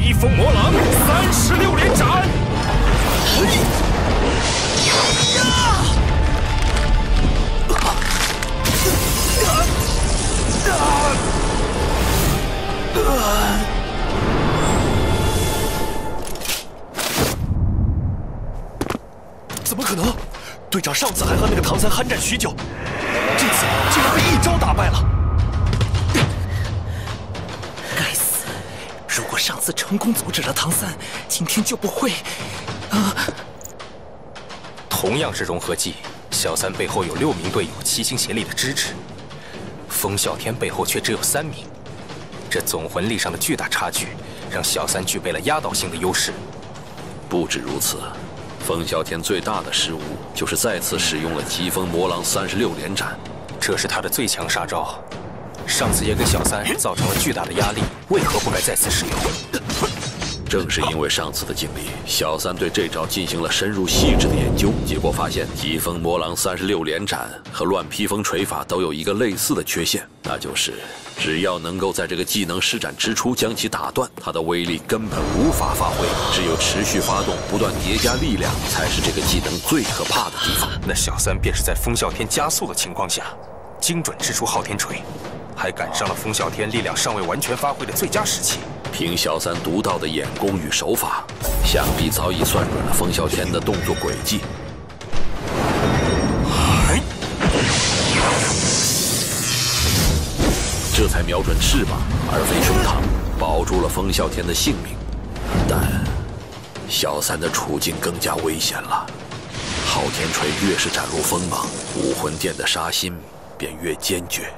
披风魔狼36连斩！怎么可能？队长上次还和那个唐三酣战许久，这次竟然被一招打败了。该死！如果上次成功阻止了唐三，今天就不会……同样是融合技，小三背后有6名队友齐心协力的支持，风啸天背后却只有3名。这总魂力上的巨大差距，让小三具备了压倒性的优势。不止如此。 风啸天最大的失误就是再次使用了疾风魔狼36连斩，这是他的最强杀招。上次也给小三造成了巨大的压力，为何不该再次使用？正是因为上次的经历，小三对这招进行了深入细致的研究，结果发现疾风魔狼36连斩和乱披风锤法都有一个类似的缺陷，那就是只要能够在这个技能施展之初将其打断，它的威力根本无法发挥。只有持续发动，不断叠加力量，才是这个技能最可怕的地方。那小三便是在风啸天加速的情况下，精准掷出昊天锤，还赶上了风啸天力量尚未完全发挥的最佳时期。 凭小三独到的眼功与手法，想必早已算准了风啸天的动作轨迹。这才瞄准翅膀而非胸膛，保住了风啸天的性命。但小三的处境更加危险了。昊天锤越是展露锋芒，武魂殿的杀心便越坚决。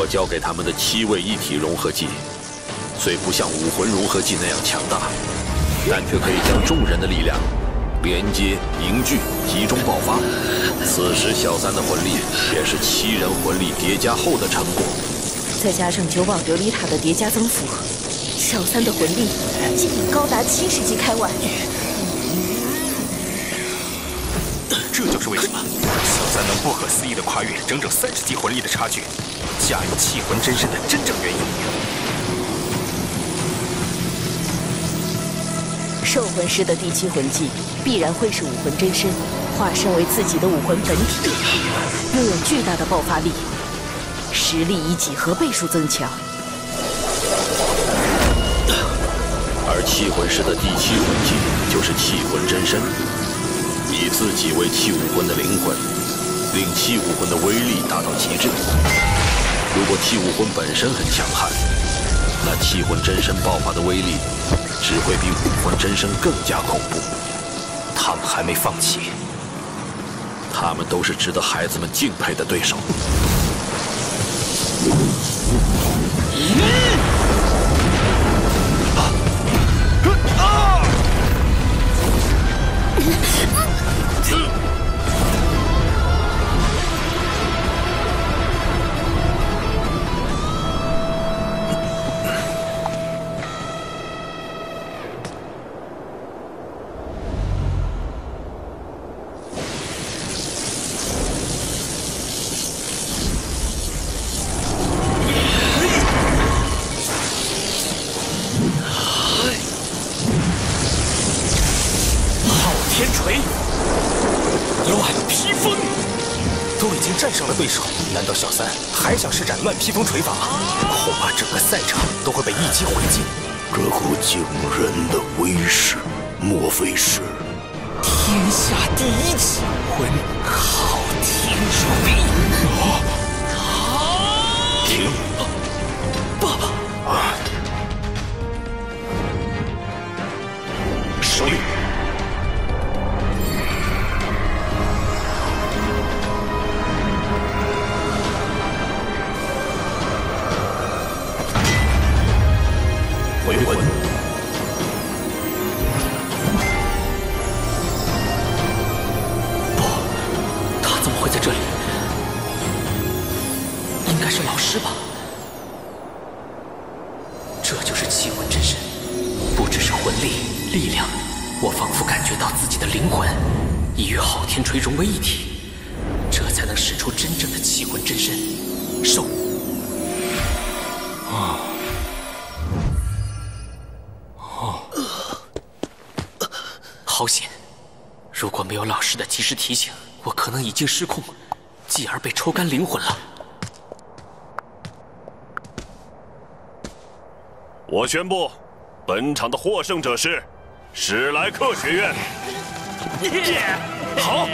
交给他们的7位一体融合技，虽不像武魂融合技那样强大，但却可以将众人的力量连接、凝聚、集中爆发。此时小三的魂力便是7人魂力叠加后的成果，再加上9宝琉璃塔的叠加增幅，小三的魂力竟已高达70级开外。这就是为什么小三能不可思议地跨越整整30级魂力的差距。 驾驭气魂真身的真正原因。兽魂师的第7魂技必然会是武魂真身，化身为自己的武魂本体，拥有巨大的爆发力，实力以几何倍数增强。而气魂师的第7魂技就是气魂真身，以自己为气武魂的灵魂，令气武魂的威力达到极致。 如果气武魂本身很强悍，那气魂真身爆发的威力只会比武魂真身更加恐怖。他们还没放弃，他们都是值得孩子们敬佩的对手。已经战胜了对手，难道小三还想施展乱披风锤法？恐怕整个赛场都会被一击毁尽。这股惊人的威势，莫非是天下第一奇魂昊天锤？停！爸爸，首领。回魂。不，他怎么会在这里？应该是老师吧？这就是气魂真身，不只是魂力、力量，我仿佛感觉到自己的灵魂已与昊天锤融为一体，这才能使出真正的气魂真身。收。好险！如果没有老师的及时提醒，我可能已经失控，继而被抽干灵魂了。我宣布，本场的获胜者是史莱克学院。好。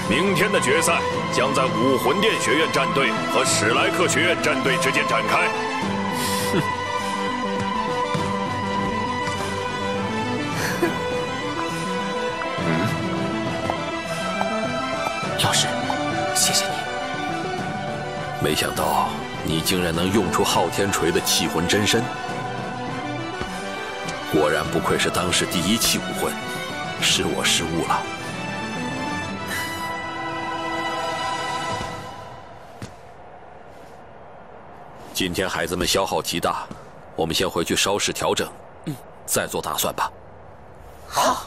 明天的决赛将在武魂殿学院战队和史莱克学院战队之间展开。老师，谢谢你。没想到你竟然能用出昊天锤的气魂真身，果然不愧是当世第一气武魂，是我失误了。今天孩子们消耗极大，我们先回去稍事调整，再做打算吧。好。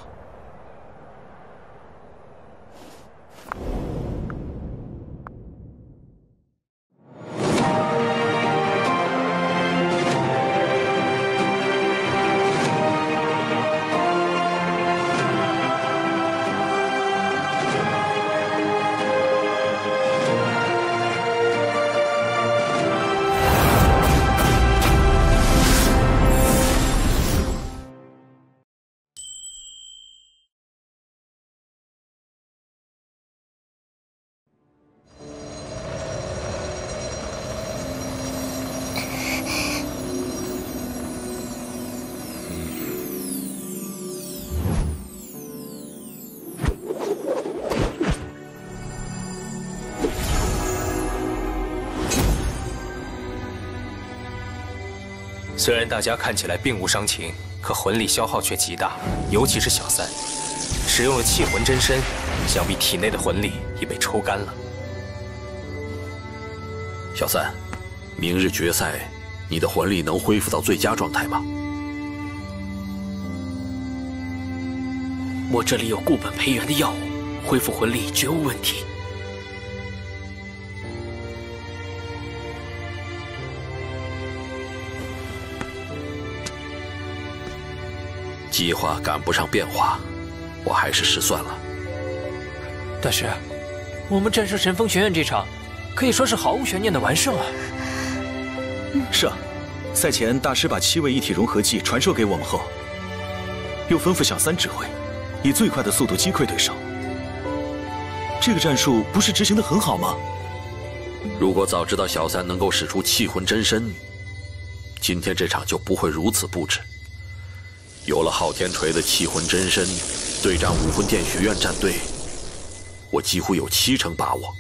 虽然大家看起来并无伤情，可魂力消耗却极大，尤其是小三，使用了气魂真身，想必体内的魂力已被抽干了。小三，明日决赛，你的魂力能恢复到最佳状态吗？我这里有固本培元的药物，恢复魂力绝无问题。计划赶不上变化，我还是失算了。大师，我们战胜神风学院这场，可以说是毫无悬念的完胜啊！是啊，赛前大师把7位一体融合技传授给我们后，又吩咐小三指挥，以最快的速度击溃对手。这个战术不是执行得很好吗？如果早知道小三能够使出气魂真身，今天这场就不会如此布置。有了昊天锤的气魂真身，对战武魂殿学院战队，我几乎有70%把握。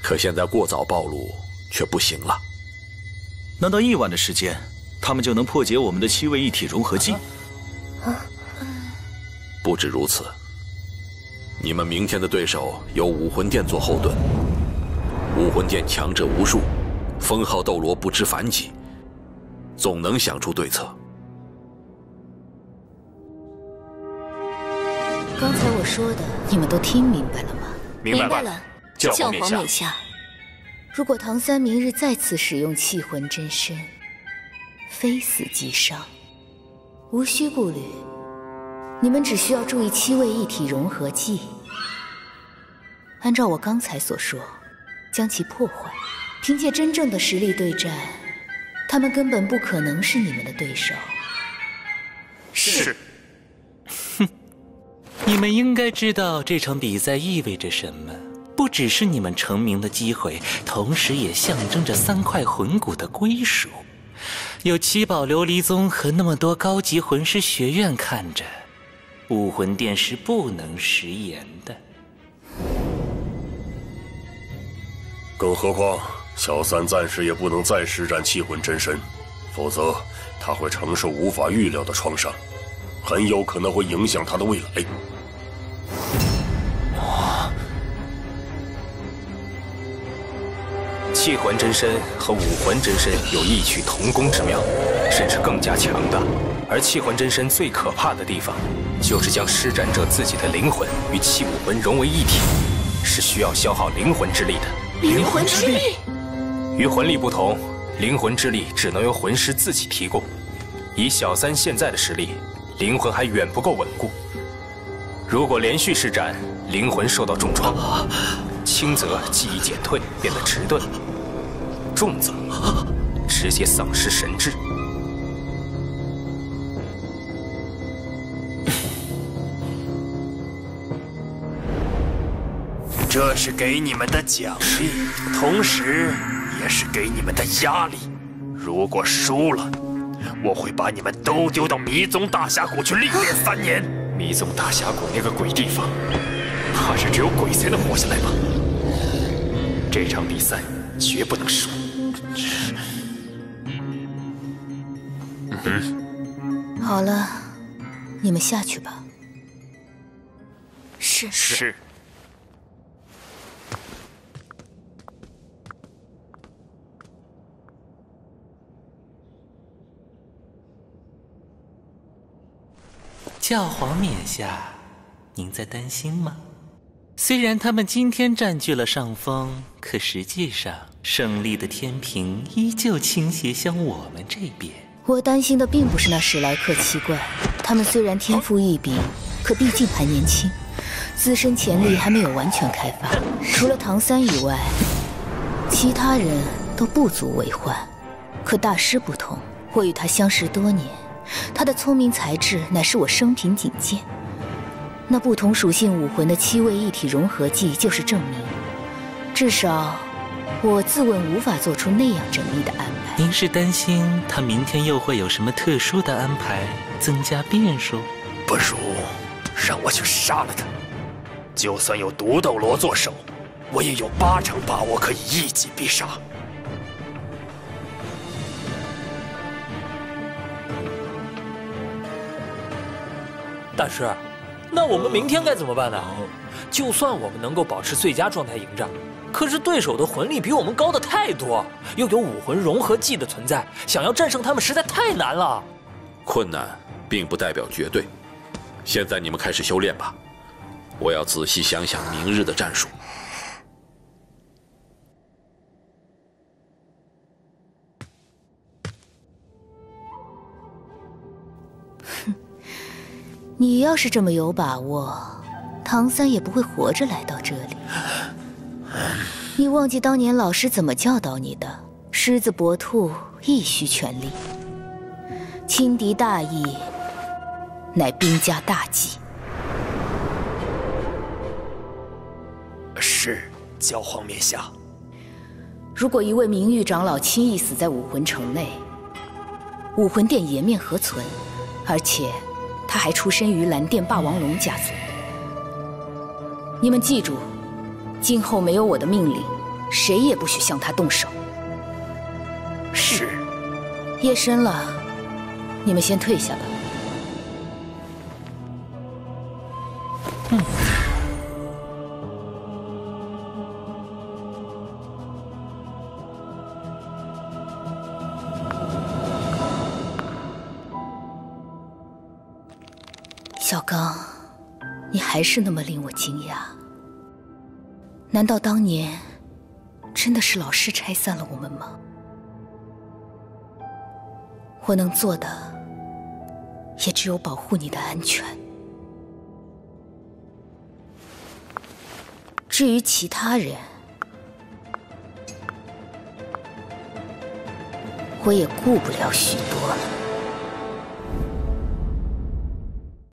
可现在过早暴露却不行了。难道1晚的时间，他们就能破解我们的7位一体融合技？不止如此，你们明天的对手有武魂殿做后盾，武魂殿强者无数，封号斗罗不知凡几，总能想出对策。刚才我说的，你们都听明白了吗？明白了。教皇冕冕下，如果唐三明日再次使用气魂真身，非死即伤，无需顾虑，你们只需要注意七位一体融合技，按照我刚才所说，将其破坏。凭借真正的实力对战，他们根本不可能是你们的对手。是。哼，你们应该知道这场比赛意味着什么。不只是你们成名的机会，同时也象征着3块魂骨的归属。有七宝琉璃宗和那么多高级魂师学院看着，武魂殿是不能食言的。更何况，小三暂时也不能再施展气魂真身，否则他会承受无法预料的创伤，很有可能会影响他的未来。气魂真身和武魂真身有异曲同工之妙，甚至更加强大。而气魂真身最可怕的地方，就是将施展者自己的灵魂与气武魂融为一体，是需要消耗灵魂之力的。灵魂之力与魂力不同，灵魂之力只能由魂师自己提供。以小三现在的实力，灵魂还远不够稳固。如果连续施展，灵魂受到重创，轻则记忆减退，变得迟钝。重则直接丧失神智。这是给你们的奖励，同时也是给你们的压力。如果输了，我会把你们都丢到迷踪大峡谷去历练3年。迷踪大峡谷那个鬼地方，怕是只有鬼才能活下来吧？这场比赛绝不能输。好了，你们下去吧。是。教皇冕下，您在担心吗？虽然他们今天占据了上风，可实际上胜利的天平依旧倾斜向我们这边。我担心的并不是那史莱克七怪，他们虽然天赋异禀，可毕竟还年轻，自身潜力还没有完全开发。除了唐三以外，其他人都不足为患。可大师不同，我与他相识多年，他的聪明才智乃是我生平仅见。那不同属性武魂的7位一体融合技就是证明。至少，我自问无法做出那样缜密的安排。您是担心他明天又会有什么特殊的安排，增加变数？不如让我去杀了他。就算有毒斗罗做手，我也有8成把握可以一击必杀。大师，那我们明天该怎么办呢？就算我们能够保持最佳状态迎战，可是对手的魂力比我们高的太多，又有武魂融合技的存在，想要战胜他们实在太难了。困难并不代表绝对。现在你们开始修炼吧，我要仔细想想明日的战术。你要是这么有把握，唐三也不会活着来到这里。你忘记当年老师怎么教导你的？狮子搏兔，亦需全力。轻敌大意，乃兵家大忌。是，教皇冕下。如果一位名誉长老轻易死在武魂城内，武魂殿颜面何存？而且他还出身于蓝电霸王龙家族。你们记住，今后没有我的命令，谁也不许向他动手。是。夜深了，你们先退下吧。小刚，你还是那么令我惊讶。难道当年真的是老师拆散了我们吗？我能做的也只有保护你的安全。至于其他人，我也顾不了许多了。